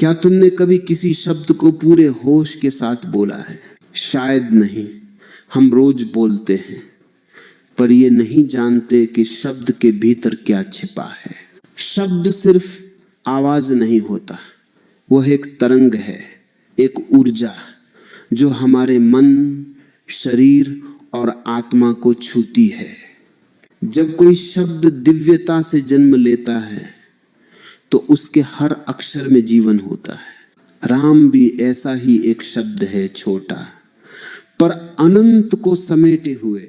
क्या तुमने कभी किसी शब्द को पूरे होश के साथ बोला है? शायद नहीं। हम रोज बोलते हैं, पर ये नहीं जानते कि शब्द के भीतर क्या छिपा है। शब्द सिर्फ आवाज नहीं होता, वह एक तरंग है, एक ऊर्जा जो हमारे मन, शरीर और आत्मा को छूती है। जब कोई शब्द दिव्यता से जन्म लेता है तो उसके हर अक्षर में जीवन होता है। राम भी ऐसा ही एक शब्द है, छोटा पर अनंत को समेटे हुए।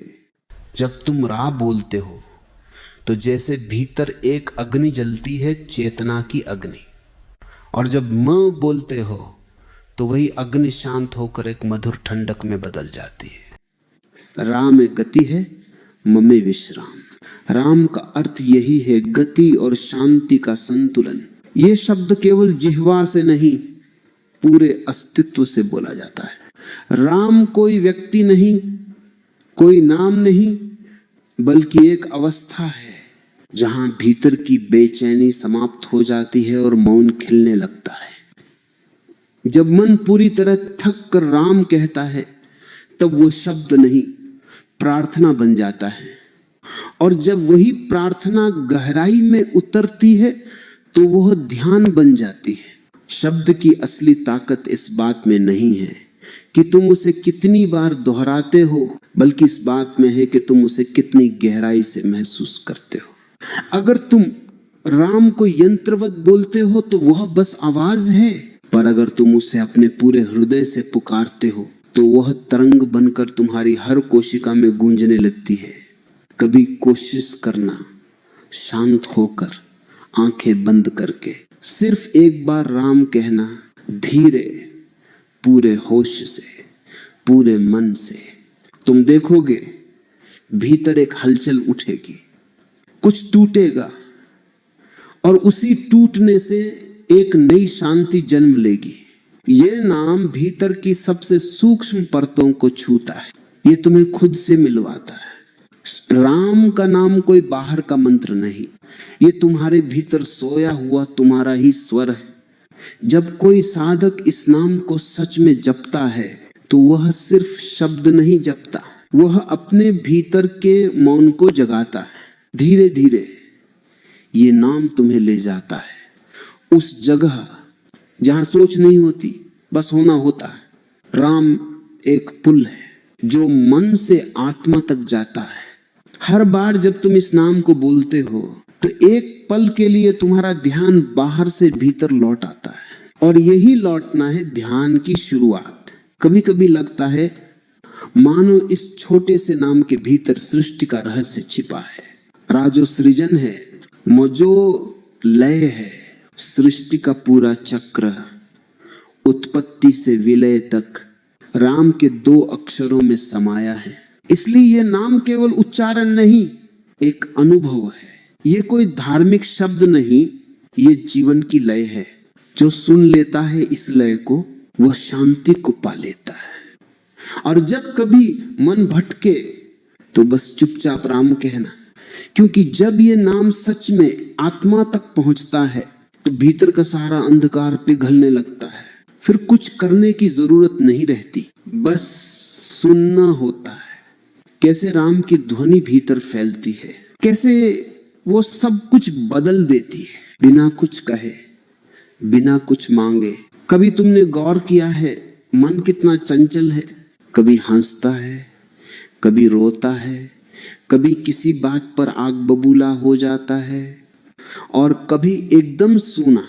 जब तुम रा बोलते हो तो जैसे भीतर एक अग्नि जलती है, चेतना की अग्नि, और जब म बोलते हो तो वही अग्नि शांत होकर एक मधुर ठंडक में बदल जाती है। रा में गति है, म में विश्राम। राम का अर्थ यही है, गति और शांति का संतुलन। ये शब्द केवल जिह्वा से नहीं, पूरे अस्तित्व से बोला जाता है। राम कोई व्यक्ति नहीं, कोई नाम नहीं, बल्कि एक अवस्था है जहां भीतर की बेचैनी समाप्त हो जाती है और मौन खिलने लगता है। जब मन पूरी तरह थक कर राम कहता है, तब वो शब्द नहीं, प्रार्थना बन जाता है। और जब वही प्रार्थना गहराई में उतरती है तो वह ध्यान बन जाती है। शब्द की असली ताकत इस बात में नहीं है कि तुम उसे कितनी बार दोहराते हो, बल्कि इस बात में है कि तुम उसे कितनी गहराई से महसूस करते हो। अगर तुम राम को यंत्रवत बोलते हो तो वह बस आवाज है, पर अगर तुम उसे अपने पूरे हृदय से पुकारते हो तो वह तरंग बनकर तुम्हारी हर कोशिका में गूंजने लगती है। कभी कोशिश करना, शांत होकर, आंखें बंद करके, सिर्फ एक बार राम कहना, धीरे, पूरे होश से, पूरे मन से। तुम देखोगे भीतर एक हलचल उठेगी, कुछ टूटेगा और उसी टूटने से एक नई शांति जन्म लेगी। ये नाम भीतर की सबसे सूक्ष्म परतों को छूता है, ये तुम्हें खुद से मिलवाता है। राम का नाम कोई बाहर का मंत्र नहीं, ये तुम्हारे भीतर सोया हुआ तुम्हारा ही स्वर है। जब कोई साधक इस नाम को सच में जपता है तो वह सिर्फ शब्द नहीं जपता, वह अपने भीतर के मौन को जगाता है। धीरे धीरे ये नाम तुम्हें ले जाता है उस जगह जहां सोच नहीं होती, बस होना होता है। राम एक पुल है जो मन से आत्मा तक जाता है। हर बार जब तुम इस नाम को बोलते हो तो एक पल के लिए तुम्हारा ध्यान बाहर से भीतर लौट आता है, और यही लौटना है ध्यान की शुरुआत। कभी कभी लगता है मानो इस छोटे से नाम के भीतर सृष्टि का रहस्य छिपा है। राजो सृजन है, मोजो लय है, सृष्टि का पूरा चक्र उत्पत्ति से विलय तक राम के 2 अक्षरों में समाया है। इसलिए यह नाम केवल उच्चारण नहीं, एक अनुभव है। ये कोई धार्मिक शब्द नहीं, ये जीवन की लय है। जो सुन लेता है इस लय को, वह शांति को पा लेता है। और जब कभी मन भटके तो बस चुपचाप राम कहना, क्योंकि जब ये नाम सच में आत्मा तक पहुंचता है तो भीतर का सारा अंधकार पिघलने लगता है। फिर कुछ करने की जरूरत नहीं रहती, बस सुनना होता है। कैसे राम की ध्वनि भीतर फैलती है, कैसे वो सब कुछ बदल देती है, बिना कुछ कहे, बिना कुछ मांगे। कभी तुमने गौर किया है मन कितना चंचल है? कभी हंसता है, कभी रोता है, कभी किसी बात पर आग बबूला हो जाता है, और कभी एकदम सूना,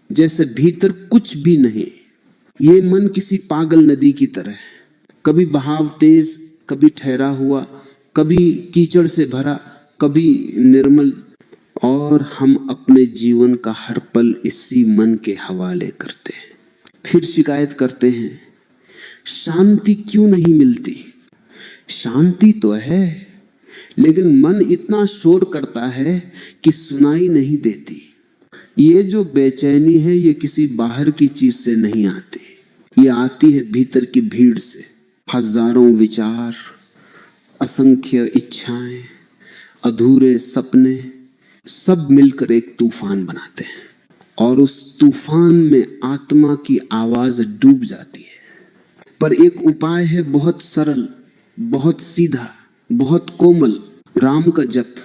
जैसे भीतर कुछ भी नहीं। ये मन किसी पागल नदी की तरह है, कभी बहाव तेज, कभी ठहरा हुआ, कभी कीचड़ से भरा, कभी निर्मल। और हम अपने जीवन का हर पल इसी मन के हवाले करते हैं। फिर शिकायत करते हैं, शांति क्यों नहीं मिलती? शांति तो है, लेकिन मन इतना शोर करता है कि सुनाई नहीं देती। ये जो बेचैनी है, ये किसी बाहर की चीज से नहीं आती, ये आती है भीतर की भीड़ से। हजारों विचार, असंख्य इच्छाएं, अधूरे सपने, सब मिलकर एक तूफान बनाते हैं। और उस तूफान में आत्मा की आवाज डूब जाती है। पर एक उपाय है, बहुत सरल, बहुत सीधा, बहुत कोमल, राम का जप।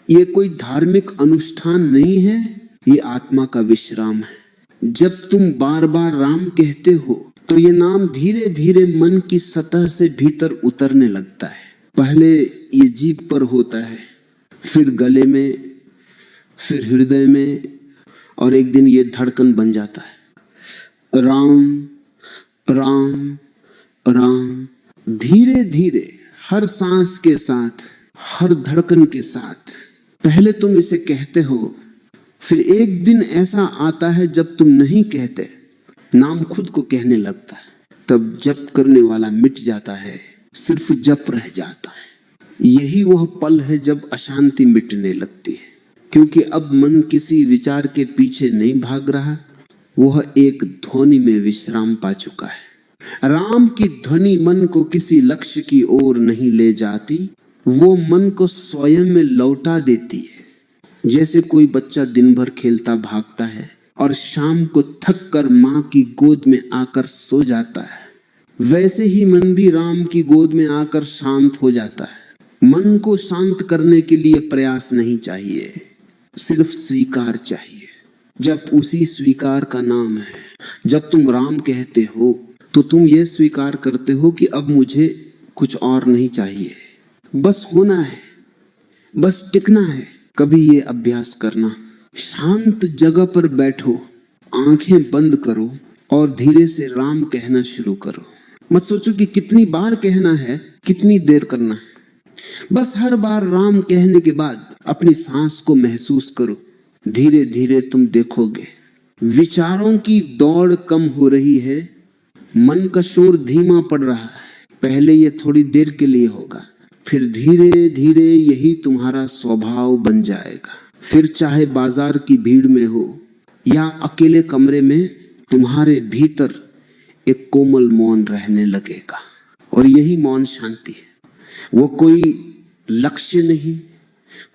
ये कोई धार्मिक अनुष्ठान नहीं है, ये आत्मा का विश्राम है। जब तुम बार बार राम कहते हो तो ये नाम धीरे धीरे मन की सतह से भीतर उतरने लगता है। पहले ये जीभ पर होता है, फिर गले में, फिर हृदय में, और एक दिन ये धड़कन बन जाता है। राम राम राम। धीरे धीरे हर सांस के साथ, हर धड़कन के साथ पहले तुम इसे कहते हो, फिर एक दिन ऐसा आता है जब तुम नहीं कहते, नाम खुद को कहने लगता है। तब जप करने वाला मिट जाता है, सिर्फ जप रह जाता है। यही वह पल है जब अशांति मिटने लगती है, क्योंकि अब मन किसी विचार के पीछे नहीं भाग रहा, वह एक ध्वनि में विश्राम पा चुका है। राम की ध्वनि मन को किसी लक्ष्य की ओर नहीं ले जाती, वो मन को स्वयं में लौटा देती है। जैसे कोई बच्चा दिन भर खेलता भागता है और शाम को थक कर माँ की गोद में आकर सो जाता है, वैसे ही मन भी राम की गोद में आकर शांत हो जाता है। मन को शांत करने के लिए प्रयास नहीं चाहिए, सिर्फ स्वीकार चाहिए। जब उसी स्वीकार का नाम है। जब तुम राम कहते हो तो तुम ये स्वीकार करते हो कि अब मुझे कुछ और नहीं चाहिए, बस होना है, बस टिकना है। कभी ये अभ्यास करना, शांत जगह पर बैठो, आंखें बंद करो और धीरे से राम कहना शुरू करो। मत सोचो कि कितनी बार कहना है, कितनी देर करना है। बस हर बार राम कहने के बाद अपनी सांस को महसूस करो। धीरे धीरे तुम देखोगे विचारों की दौड़ कम हो रही है, मन का शोर धीमा पड़ रहा है। पहले ये थोड़ी देर के लिए होगा, फिर धीरे धीरे यही तुम्हारा स्वभाव बन जाएगा। फिर चाहे बाजार की भीड़ में हो या अकेले कमरे में, तुम्हारे भीतर एक कोमल मौन रहने लगेगा। और यही मौन शांति है। वो कोई लक्ष्य नहीं,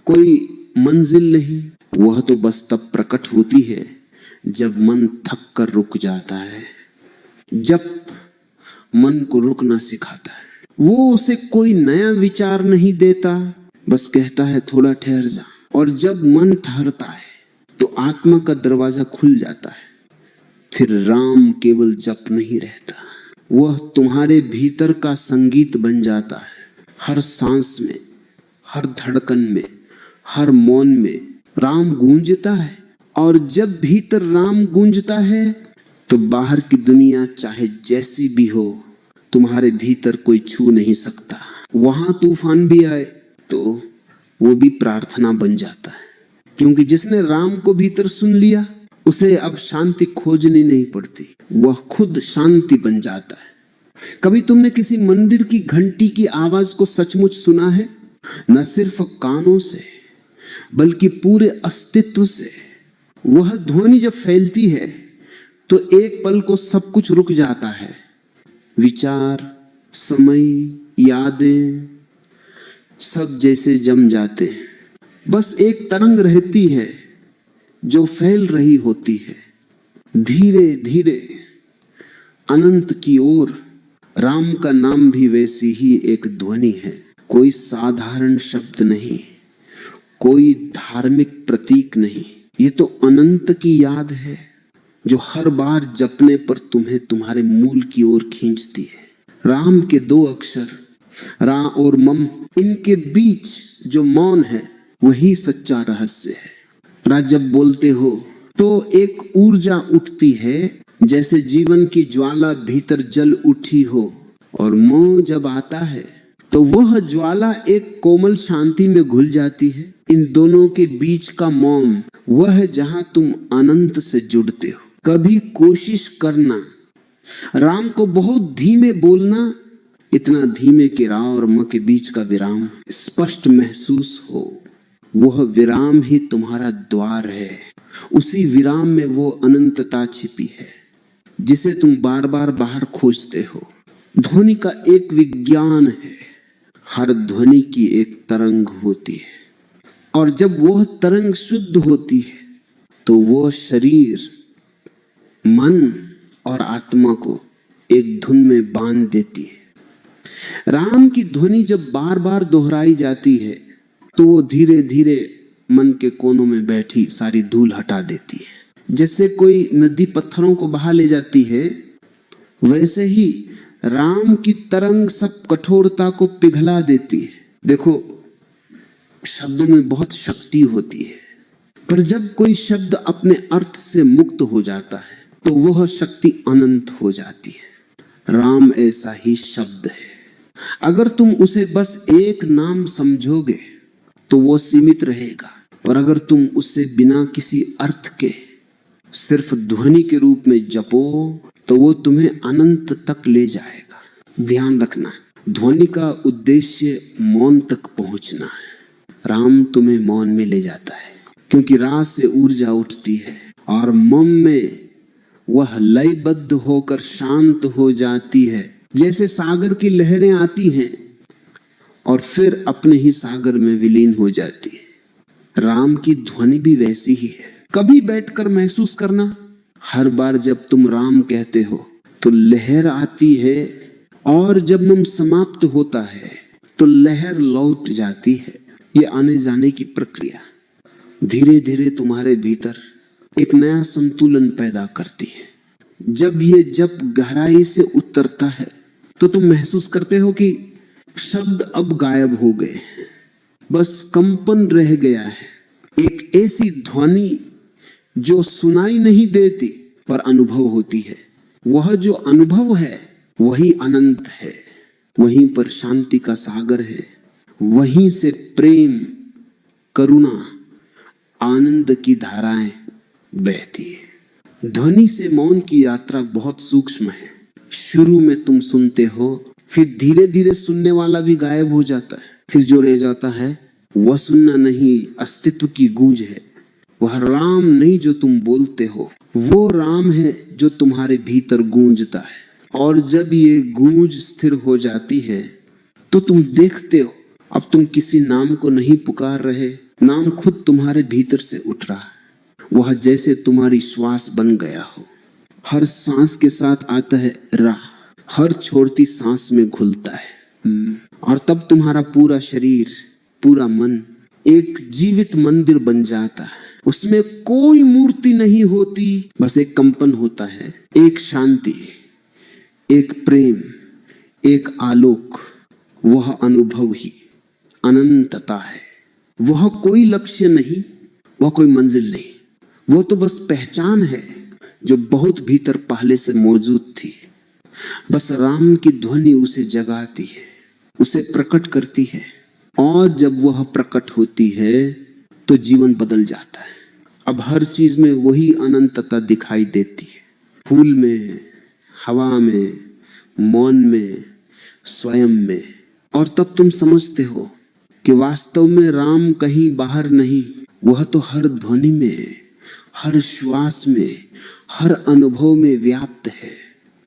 कोई मंजिल नहीं, वह तो बस तब प्रकट होती है जब मन थक कर रुक जाता है। जब मन को रुकना सिखाता है, वो उसे कोई नया विचार नहीं देता, बस कहता है थोड़ा ठहर जा। और जब मन ठहरता है तो आत्मा का दरवाजा खुल जाता है। फिर राम केवल जप नहीं रहता, वह तुम्हारे भीतर का संगीत बन जाता है। हर सांस में, हर धड़कन में, हर मौन में राम गूंजता है। और जब भीतर राम गूंजता है तो बाहर की दुनिया चाहे जैसी भी हो, तुम्हारे भीतर कोई छू नहीं सकता। वहां तूफान भी आए तो वो भी प्रार्थना बन जाता है, क्योंकि जिसने राम को भीतर सुन लिया उसे अब शांति खोजनी नहीं पड़ती, वह खुद शांति बन जाता है। कभी तुमने किसी मंदिर की घंटी की आवाज को सचमुच सुना है? न सिर्फ कानों से बल्कि पूरे अस्तित्व से। वह ध्वनि जब फैलती है तो एक पल को सब कुछ रुक जाता है। विचार, समय, यादें सब जैसे जम जाते हैं। बस एक तरंग रहती है जो फैल रही होती है धीरे धीरे अनंत की ओर। राम का नाम भी वैसी ही एक ध्वनि है, कोई साधारण शब्द नहीं, कोई धार्मिक प्रतीक नहीं। ये तो अनंत की याद है जो हर बार जपने पर तुम्हें तुम्हारे मूल की ओर खींचती है। राम के दो अक्षर रा और मम, इनके बीच जो मौन है वही सच्चा रहस्य है। रा जब बोलते हो तो एक ऊर्जा उठती है, जैसे जीवन की ज्वाला भीतर जल उठी हो। और मोह जब आता है तो वह ज्वाला एक कोमल शांति में घुल जाती है। इन दोनों के बीच का मौन वह है जहां तुम अनंत से जुड़ते हो। कभी कोशिश करना राम को बहुत धीमे बोलना, इतना धीमे कि रा और म के बीच का विराम स्पष्ट महसूस हो। वह विराम ही तुम्हारा द्वार है। उसी विराम में वो अनंतता छिपी है जिसे तुम बार बार बाहर खोजते हो। ध्वनि का एक विज्ञान है, हर ध्वनि की एक तरंग होती है, और जब वह तरंग शुद्ध होती है तो वो शरीर, मन और आत्मा को एक धुन में बांध देती है। राम की ध्वनि जब बार बार दोहराई जाती है तो वो धीरे धीरे मन के कोनों में बैठी सारी धूल हटा देती है। जैसे कोई नदी पत्थरों को बहा ले जाती है, वैसे ही राम की तरंग सब कठोरता को पिघला देती है। देखो, शब्दों में बहुत शक्ति होती है, पर जब कोई शब्द अपने अर्थ से मुक्त हो जाता है तो वह शक्ति अनंत हो जाती है। राम ऐसा ही शब्द है। अगर तुम उसे बस एक नाम समझोगे तो वो सीमित रहेगा, और अगर तुम उसे बिना किसी अर्थ के सिर्फ ध्वनि के रूप में जपो तो वो तुम्हें अनंत तक ले जाएगा। ध्यान रखना, ध्वनि का उद्देश्य मौन तक पहुंचना है। राम तुम्हें मौन में ले जाता है, क्योंकि रात से ऊर्जा उठती है और मौन में वह लयबद्ध होकर शांत हो जाती है। जैसे सागर की लहरें आती हैं और फिर अपने ही सागर में विलीन हो जाती है। राम की ध्वनि भी वैसी ही है। कभी बैठकर महसूस करना, हर बार जब तुम राम कहते हो तो लहर आती है, और जब मन समाप्त होता है तो लहर लौट जाती है। ये आने जाने की प्रक्रिया धीरे धीरे तुम्हारे भीतर एक नया संतुलन पैदा करती है। जब ये जप गहराई से उतरता है तो तुम महसूस करते हो कि शब्द अब गायब हो गए हैं, बस कंपन रह गया है। एक ऐसी ध्वनि जो सुनाई नहीं देती पर अनुभव होती है। वह जो अनुभव है वही अनंत है, वहीं पर शांति का सागर है, वहीं से प्रेम, करुणा, आनंद की धाराएं बहती है। ध्वनि से मौन की यात्रा बहुत सूक्ष्म है। शुरू में तुम सुनते हो, फिर धीरे धीरे सुनने वाला भी गायब हो जाता है। फिर जो रह जाता है वह सुनना नहीं, अस्तित्व की गूंज है। वह राम नहीं जो तुम बोलते हो, वो राम है जो तुम्हारे भीतर गूंजता है। और जब ये गूंज स्थिर हो जाती है तो तुम देखते हो अब तुम किसी नाम को नहीं पुकार रहे, नाम खुद तुम्हारे भीतर से उठ रहा है। वह जैसे तुम्हारी श्वास बन गया हो। हर सांस के साथ आता है रा, हर छोड़ती सांस में घुलता है। और तब तुम्हारा पूरा शरीर, पूरा मन एक जीवित मंदिर बन जाता है। उसमें कोई मूर्ति नहीं होती, बस एक कंपन होता है, एक शांति, एक प्रेम, एक आलोक। वह अनुभव ही अनंतता है। वह कोई लक्ष्य नहीं, वह कोई मंजिल नहीं, वो तो बस पहचान है जो बहुत भीतर पहले से मौजूद थी। बस राम की ध्वनि उसे जगाती है, उसे प्रकट करती है, और जब वह प्रकट होती है तो जीवन बदल जाता है। अब हर चीज में वही अनंतता दिखाई देती है। फूल में, हवा में, मौन में, स्वयं में। और तब तुम समझते हो कि वास्तव में राम कहीं बाहर नहीं, वह तो हर ध्वनि में, हर श्वास में, हर अनुभव में व्याप्त है।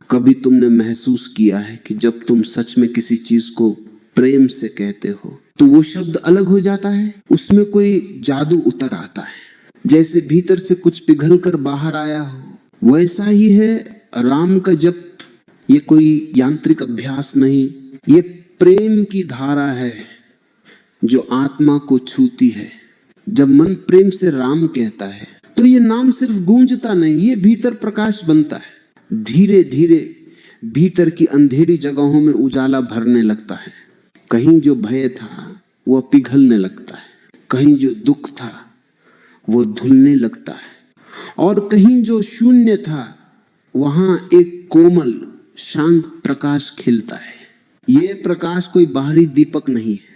कभी तुमने महसूस किया है कि जब तुम सच में किसी चीज को प्रेम से कहते हो तो वो शब्द अलग हो जाता है, उसमें कोई जादू उतर आता है, जैसे भीतर से कुछ पिघल कर बाहर आया हो। वैसा ही है राम का जप। ये कोई यांत्रिक अभ्यास नहीं, ये प्रेम की धारा है जो आत्मा को छूती है। जब मन प्रेम से राम कहता है तो ये नाम सिर्फ गूंजता नहीं, ये भीतर प्रकाश बनता है। धीरे धीरे भीतर की अंधेरी जगहों में उजाला भरने लगता है। कहीं जो भय था वह पिघलने लगता है, कहीं जो दुख था वो धुलने लगता है, और कहीं जो शून्य था वहां एक कोमल शांत प्रकाश खिलता है। ये प्रकाश कोई बाहरी दीपक नहीं है,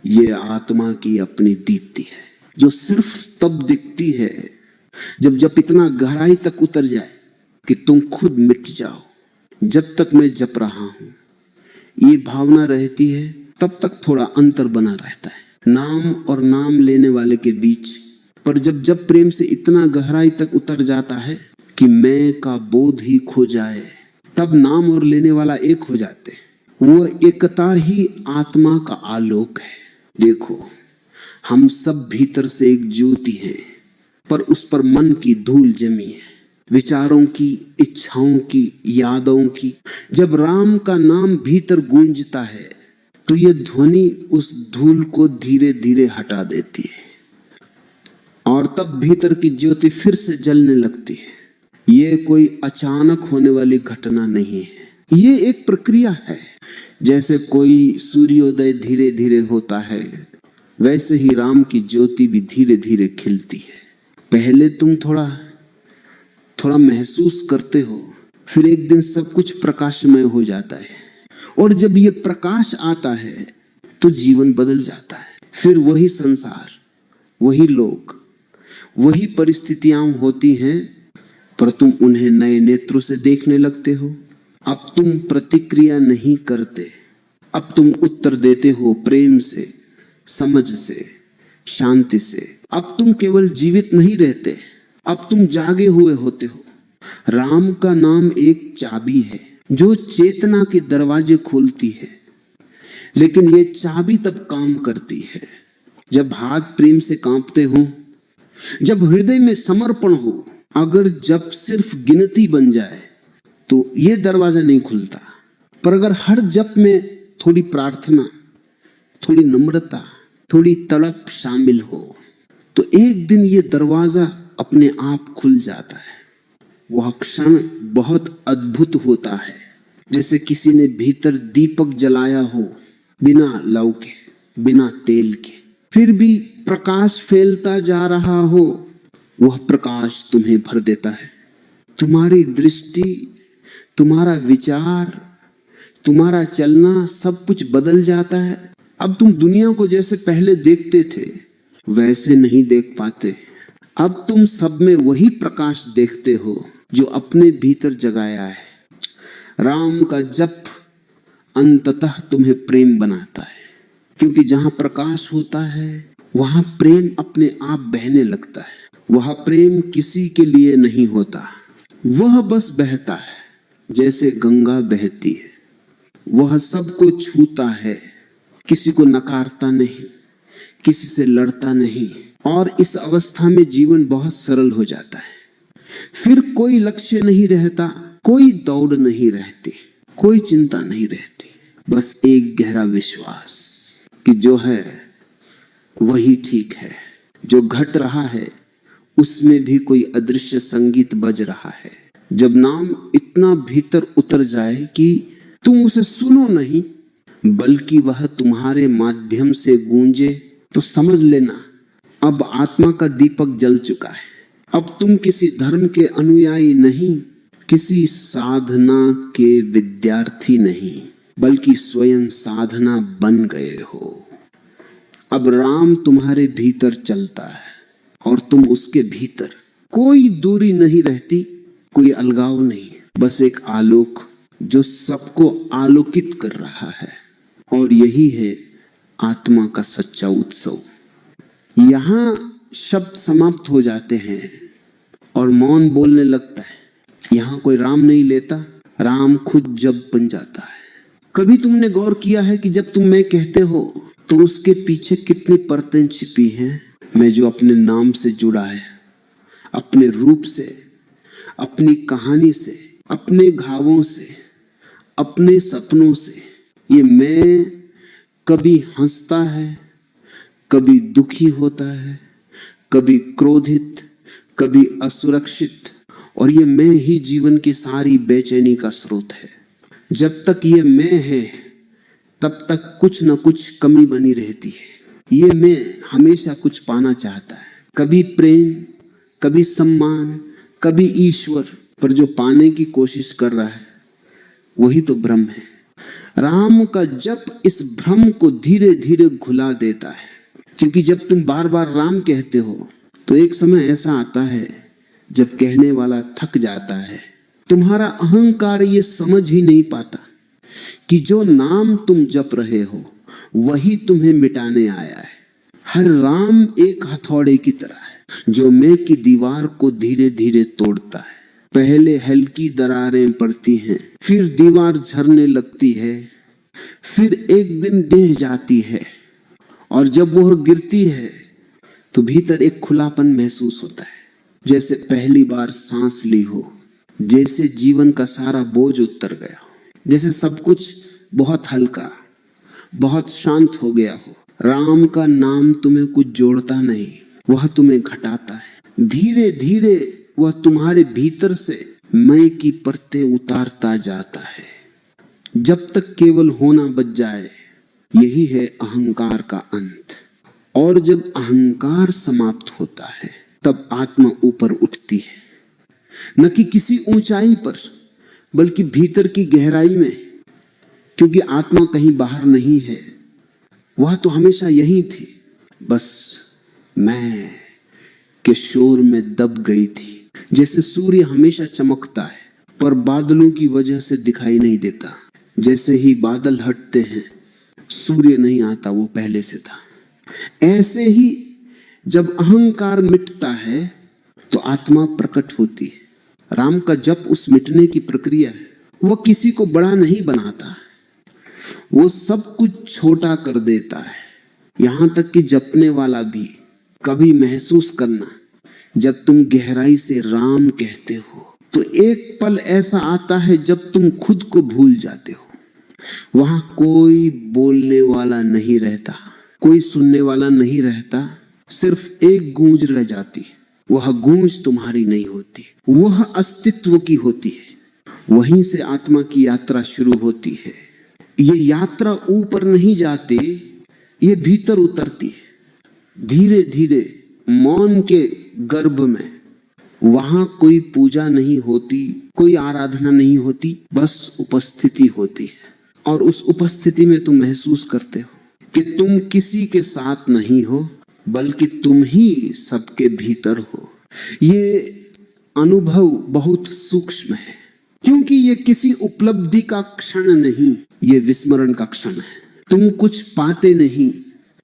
ये आत्मा की अपनी दीप्ति है, जो सिर्फ तब दिखती है जब इतना गहराई तक उतर जाए कि तुम खुद मिट जाओ। जब तक मैं जप रहा हूं ये भावना रहती है, तब तक थोड़ा अंतर बना रहता है नाम और नाम लेने वाले के बीच। पर जब प्रेम से इतना गहराई तक उतर जाता है कि मैं का बोध ही खो जाए, तब नाम और लेने वाला एक हो जाते हैं। वो एकता ही आत्मा का आलोक है। देखो, हम सब भीतर से एक ज्योति हैं, पर उस पर मन की धूल जमी है, विचारों की, इच्छाओं की, यादों की। जब राम का नाम भीतर गूंजता है तो यह ध्वनि उस धूल को धीरे धीरे हटा देती है और तब भीतर की ज्योति फिर से जलने लगती है। ये कोई अचानक होने वाली घटना नहीं है, ये एक प्रक्रिया है। जैसे कोई सूर्योदय धीरे धीरे होता है, वैसे ही राम की ज्योति भी धीरे धीरे खिलती है। पहले तुम थोड़ा थोड़ा महसूस करते हो, फिर एक दिन सब कुछ प्रकाशमय हो जाता है, और जब ये प्रकाश आता है तो जीवन बदल जाता है। फिर वही संसार, वही लोग, वही परिस्थितियां होती हैं, पर तुम उन्हें नए नेत्रों से देखने लगते हो। अब तुम प्रतिक्रिया नहीं करते, अब तुम उत्तर देते हो प्रेम से, समझ से, शांति से। अब तुम केवल जीवित नहीं रहते, अब तुम जागे हुए होते हो। राम का नाम एक चाबी है जो चेतना के दरवाजे खोलती है, लेकिन ये चाबी तब काम करती है जब हाथ प्रेम से कांपते हो, जब हृदय में समर्पण हो। अगर जब सिर्फ गिनती बन जाए तो ये दरवाजा नहीं खुलता, पर अगर हर जप में थोड़ी प्रार्थना, थोड़ी नम्रता, थोड़ी तड़प शामिल हो तो एक दिन ये दरवाजा अपने आप खुल जाता है। वह क्षण बहुत अद्भुत होता है, जैसे किसी ने भीतर दीपक जलाया हो, बिना लौ के, बिना तेल के, फिर भी प्रकाश फैलता जा रहा हो। वह प्रकाश तुम्हें भर देता है। तुम्हारी दृष्टि, तुम्हारा विचार, तुम्हारा चलना, सब कुछ बदल जाता है। अब तुम दुनिया को जैसे पहले देखते थे वैसे नहीं देख पाते। अब तुम सब में वही प्रकाश देखते हो जो अपने भीतर जगाया है। राम का जप अंततः तुम्हें प्रेम बनाता है, क्योंकि जहां प्रकाश होता है वहां प्रेम अपने आप बहने लगता है। वह प्रेम किसी के लिए नहीं होता, वह बस बहता है जैसे गंगा बहती है। वह सबको छूता है, किसी को नकारता नहीं, किसी से लड़ता नहीं, और इस अवस्था में जीवन बहुत सरल हो जाता है। फिर कोई लक्ष्य नहीं रहता, कोई दौड़ नहीं रहती, कोई चिंता नहीं रहती, बस एक गहरा विश्वास कि जो है वही ठीक है। जो घट रहा है उसमें भी कोई अदृश्य संगीत बज रहा है। जब नाम इतना भीतर उतर जाए कि तुम उसे सुनो नहीं, बल्कि वह तुम्हारे माध्यम से गूंजे, तो समझ लेना अब आत्मा का दीपक जल चुका है। अब तुम किसी धर्म के अनुयायी नहीं, किसी साधना के विद्यार्थी नहीं, बल्कि स्वयं साधना बन गए हो। अब राम तुम्हारे भीतर चलता है और तुम उसके भीतर। कोई दूरी नहीं रहती, कोई अलगाव नहीं, बस एक आलोक जो सबको आलोकित कर रहा है। और यही है आत्मा का सच्चा उत्सव। यहां शब्द समाप्त हो जाते हैं और मौन बोलने लगता है। यहां कोई राम नहीं लेता, राम खुद जब बन जाता है। कभी तुमने गौर किया है कि जब तुम मैं कहते हो तो उसके पीछे कितनी परतें छिपी हैं? मैं जो अपने नाम से जुड़ा है, अपने रूप से, अपनी कहानी से, अपने घावों से, अपने सपनों से। ये मैं कभी हंसता है, कभी दुखी होता है, कभी क्रोधित, कभी असुरक्षित, और ये मैं ही जीवन की सारी बेचैनी का स्रोत है। जब तक ये मैं है तब तक कुछ न कुछ कमी बनी रहती है। ये मैं हमेशा कुछ पाना चाहता है, कभी प्रेम, कभी सम्मान, कभी ईश्वर, पर जो पाने की कोशिश कर रहा है वही तो भ्रम है। राम का जप इस भ्रम को धीरे धीरे घुला देता है, क्योंकि जब तुम बार बार राम कहते हो तो एक समय ऐसा आता है जब कहने वाला थक जाता है। तुम्हारा अहंकार ये समझ ही नहीं पाता कि जो नाम तुम जप रहे हो वही तुम्हें मिटाने आया है। हर राम एक हथौड़े की तरह है जो मैं की दीवार को धीरे धीरे तोड़ता है। पहले हल्की दरारें पड़ती हैं, फिर दीवार झरने लगती है, फिर एक दिन ढह जाती है, और जब वह गिरती है तो भीतर एक खुलापन महसूस होता है। जैसे पहली बार सांस ली हो, जैसे जीवन का सारा बोझ उतर गया हो, जैसे सब कुछ बहुत हल्का, बहुत शांत हो गया हो। राम का नाम तुम्हें कुछ जोड़ता नहीं, वह तुम्हें घटाता है। धीरे धीरे वह तुम्हारे भीतर से मैं की परतें उतारता जाता है, जब तक केवल होना बच जाए। यही है अहंकार का अंत। और जब अहंकार समाप्त होता है तब आत्मा ऊपर उठती है, न कि किसी ऊंचाई पर, बल्कि भीतर की गहराई में। क्योंकि आत्मा कहीं बाहर नहीं है, वह तो हमेशा यही थी, बस मैं के शोर में दब गई थी। जैसे सूर्य हमेशा चमकता है पर बादलों की वजह से दिखाई नहीं देता, जैसे ही बादल हटते हैं सूर्य नहीं आता, वो पहले से था। ऐसे ही जब अहंकार मिटता है तो आत्मा प्रकट होती है। राम का जप उस मिटने की प्रक्रिया है। वह किसी को बड़ा नहीं बनाता, वो सब कुछ छोटा कर देता है। यहां तक कि जपने वाला भी। कभी महसूस करना, जब तुम गहराई से राम कहते हो तो एक पल ऐसा आता है जब तुम खुद को भूल जाते हो। वहां कोई बोलने वाला नहीं रहता, कोई सुनने वाला नहीं रहता, सिर्फ एक गूंज रह जाती। वह गूंज तुम्हारी नहीं होती, वह अस्तित्व की होती है। वहीं से आत्मा की यात्रा शुरू होती है। ये यात्रा ऊपर नहीं जाती, ये भीतर उतरती है धीरे धीरे, मौन के गर्भ में। वहां कोई पूजा नहीं होती, कोई आराधना नहीं होती, बस उपस्थिति होती है। और उस उपस्थिति में तुम महसूस करते हो कि तुम किसी के साथ नहीं हो, बल्कि तुम ही सबके भीतर हो। ये अनुभव बहुत सूक्ष्म है, क्योंकि ये किसी उपलब्धि का क्षण नहीं, ये विस्मरण का क्षण है। तुम कुछ पाते नहीं,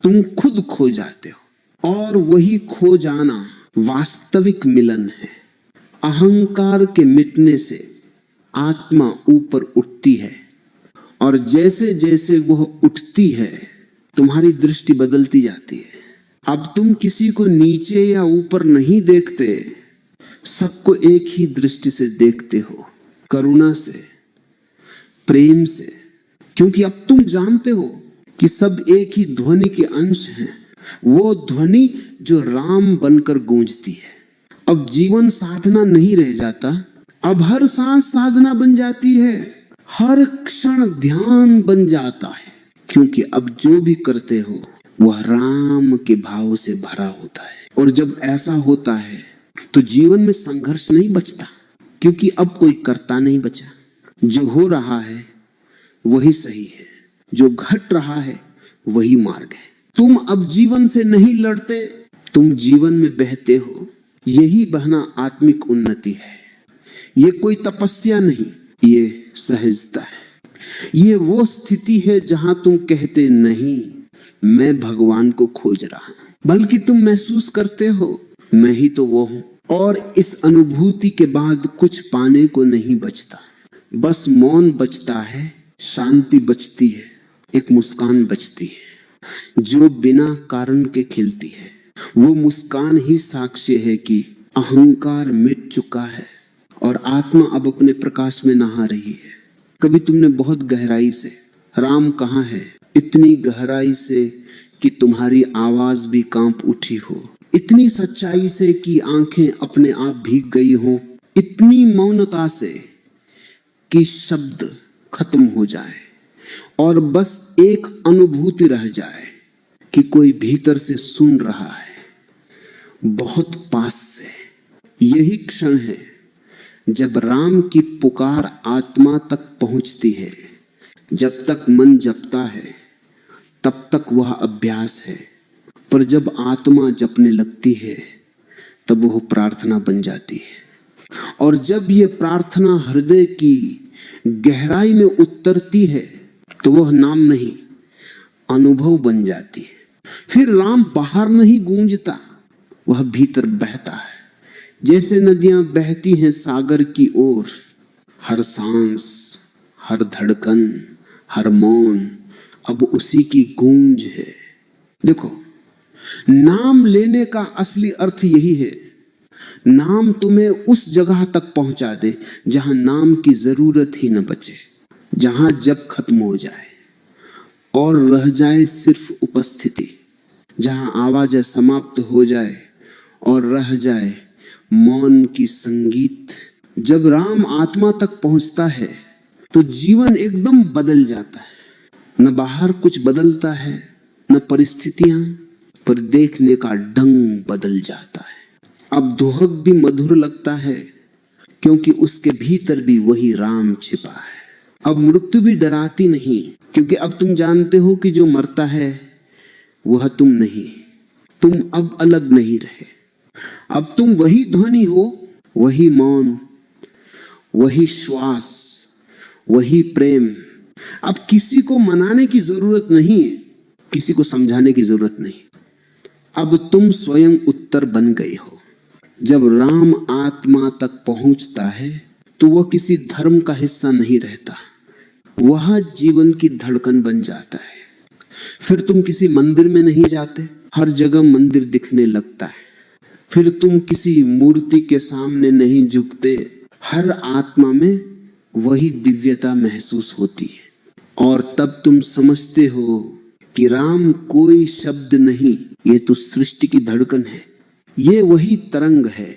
तुम खुद खो जाते हो, और वही खो जाना वास्तविक मिलन है। अहंकार के मिटने से आत्मा ऊपर उठती है, और जैसे जैसे वह उठती है तुम्हारी दृष्टि बदलती जाती है। अब तुम किसी को नीचे या ऊपर नहीं देखते, सबको एक ही दृष्टि से देखते हो, करुणा से, प्रेम से। क्योंकि अब तुम जानते हो कि सब एक ही ध्वनि के अंश हैं, वो ध्वनि जो राम बनकर गूंजती है। अब जीवन साधना नहीं रह जाता, अब हर सांस साधना बन जाती है, हर क्षण ध्यान बन जाता है। क्योंकि अब जो भी करते हो वह राम के भाव से भरा होता है। और जब ऐसा होता है तो जीवन में संघर्ष नहीं बचता, क्योंकि अब कोई कर्ता नहीं बचा। जो हो रहा है वही सही है, जो घट रहा है वही मार्ग है। तुम अब जीवन से नहीं लड़ते, तुम जीवन में बहते हो। यही बहना आत्मिक उन्नति है। ये कोई तपस्या नहीं, ये सहजता है। ये वो स्थिति है जहां तुम कहते नहीं मैं भगवान को खोज रहा हूं, बल्कि तुम महसूस करते हो मैं ही तो वो हूं। और इस अनुभूति के बाद कुछ पाने को नहीं बचता, बस मौन बचता है, शांति बचती है, एक मुस्कान बचती है जो बिना कारण के खिलती है। वो मुस्कान ही साक्ष्य है कि अहंकार मिट चुका है और आत्मा अब अपने प्रकाश में नहा रही है। कभी तुमने बहुत गहराई से राम कहाँ है, इतनी गहराई से कि तुम्हारी आवाज भी कांप उठी हो, इतनी सच्चाई से कि आंखें अपने आप भीग गई हो, इतनी मौनता से कि शब्द खत्म हो जाए और बस एक अनुभूति रह जाए कि कोई भीतर से सुन रहा है, बहुत पास से। यही क्षण है जब राम की पुकार आत्मा तक पहुंचती है। जब तक मन जपता है तब तक वह अभ्यास है, पर जब आत्मा जपने लगती है तब वह प्रार्थना बन जाती है। और जब यह प्रार्थना हृदय की गहराई में उतरती है तो वह नाम नहीं, अनुभव बन जाती है। फिर राम बाहर नहीं गूंजता, वह भीतर बहता है। जैसे नदियां बहती हैं सागर की ओर, हर सांस, हर धड़कन, हर मौन अब उसी की गूंज है। देखो, नाम लेने का असली अर्थ यही है। नाम तुम्हें उस जगह तक पहुंचा दे जहां नाम की जरूरत ही न बचे, जहां जब खत्म हो जाए और रह जाए सिर्फ उपस्थिति, जहां आवाज़ समाप्त हो जाए और रह जाए मौन की संगीत। जब राम आत्मा तक पहुंचता है तो जीवन एकदम बदल जाता है। न बाहर कुछ बदलता है, न परिस्थितियां, पर देखने का ढंग बदल जाता है। अब दुहक भी मधुर लगता है क्योंकि उसके भीतर भी वही राम छिपा है। अब मृत्यु भी डराती नहीं क्योंकि अब तुम जानते हो कि जो मरता है वह तुम नहीं, तुम अब अलग नहीं रहे। अब तुम वही ध्वनि हो, वही मौन, वही श्वास, वही प्रेम। अब किसी को मनाने की जरूरत नहीं है, किसी को समझाने की जरूरत नहीं। अब तुम स्वयं उत्तर बन गए हो। जब राम आत्मा तक पहुंचता है तो वह किसी धर्म का हिस्सा नहीं रहता, वह जीवन की धड़कन बन जाता है। फिर तुम किसी मंदिर में नहीं जाते, हर जगह मंदिर दिखने लगता है। फिर तुम किसी मूर्ति के सामने नहीं झुकते, हर आत्मा में वही दिव्यता महसूस होती है। और तब तुम समझते हो कि राम कोई शब्द नहीं, ये तो सृष्टि की धड़कन है। ये वही तरंग है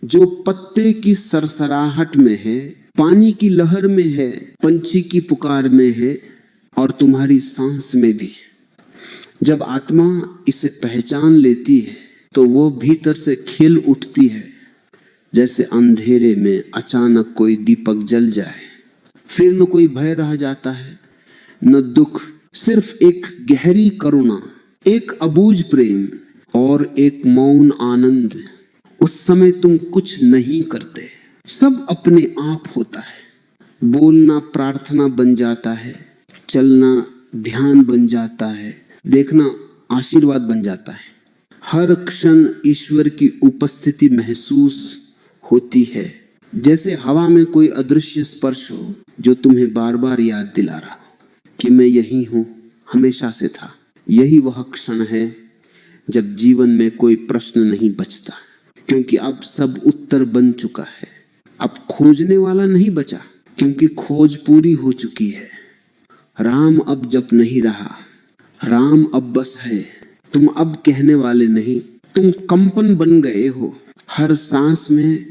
जो पत्ते की सरसराहट में है, पानी की लहर में है, पंछी की पुकार में है और तुम्हारी सांस में भी। जब आत्मा इसे पहचान लेती है तो वो भीतर से खिल उठती है, जैसे अंधेरे में अचानक कोई दीपक जल जाए। फिर न कोई भय रह जाता है, न दुख, सिर्फ एक गहरी करुणा, एक अबूझ प्रेम और एक मौन आनंद। उस समय तुम कुछ नहीं करते, सब अपने आप होता है। बोलना प्रार्थना बन जाता है, चलना ध्यान बन जाता है, देखना आशीर्वाद बन जाता है। हर क्षण ईश्वर की उपस्थिति महसूस होती है, जैसे हवा में कोई अदृश्य स्पर्श हो जो तुम्हें बार बार याद दिला रहा हो कि मैं यही हूं, हमेशा से था। यही वह क्षण है जब जीवन में कोई प्रश्न नहीं बचता, क्योंकि अब सब उत्तर बन चुका है। अब खोजने वाला नहीं बचा, क्योंकि खोज पूरी हो चुकी है। राम अब जप नहीं रहा, राम अब बस है। तुम अब कहने वाले नहीं, तुम कंपन बन गए हो। हर सांस में,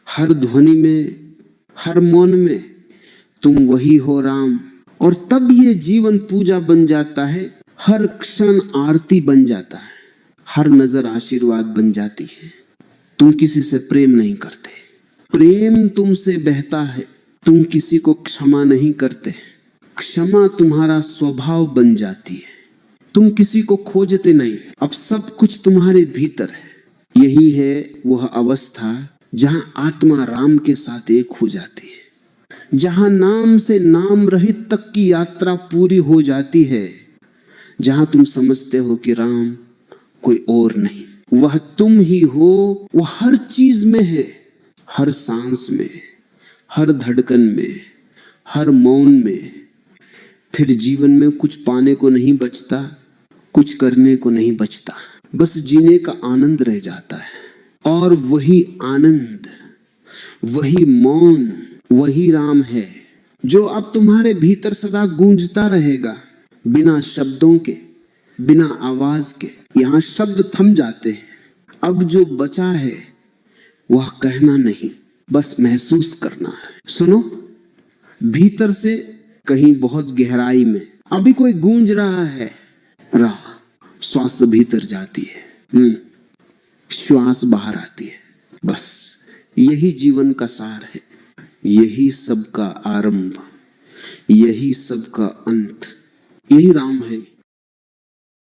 हर ध्वनि में, हर मौन में तुम वही हो राम। और तब ये जीवन पूजा बन जाता है, हर क्षण आरती बन जाता है, हर नजर आशीर्वाद बन जाती है। तुम किसी से प्रेम नहीं करते, प्रेम तुमसे बहता है। तुम किसी को क्षमा नहीं करते, क्षमा तुम्हारा स्वभाव बन जाती है। तुम किसी को खोजते नहीं, अब सब कुछ तुम्हारे भीतर है। यही है वह अवस्था जहां आत्मा राम के साथ एक हो जाती है, जहां नाम से नाम रहित तक की यात्रा पूरी हो जाती है, जहां तुम समझते हो कि राम कोई और नहीं, वह तुम ही हो। वह हर चीज में है, हर सांस में, हर धड़कन में, हर मौन में। फिर जीवन में कुछ पाने को नहीं बचता, कुछ करने को नहीं बचता, बस जीने का आनंद रह जाता है। और वही आनंद, वही मौन, वही राम है जो अब तुम्हारे भीतर सदा गूंजता रहेगा, बिना शब्दों के, बिना आवाज के। यहाँ शब्द थम जाते हैं। अब जो बचा है वह कहना नहीं, बस महसूस करना है। सुनो, भीतर से कहीं बहुत गहराई में अभी कोई गूंज रहा है, राह श्वास भीतर जाती है, श्वास बाहर आती है। बस यही जीवन का सार है, यही सबका आरंभ, यही सबका अंत, यही राम है।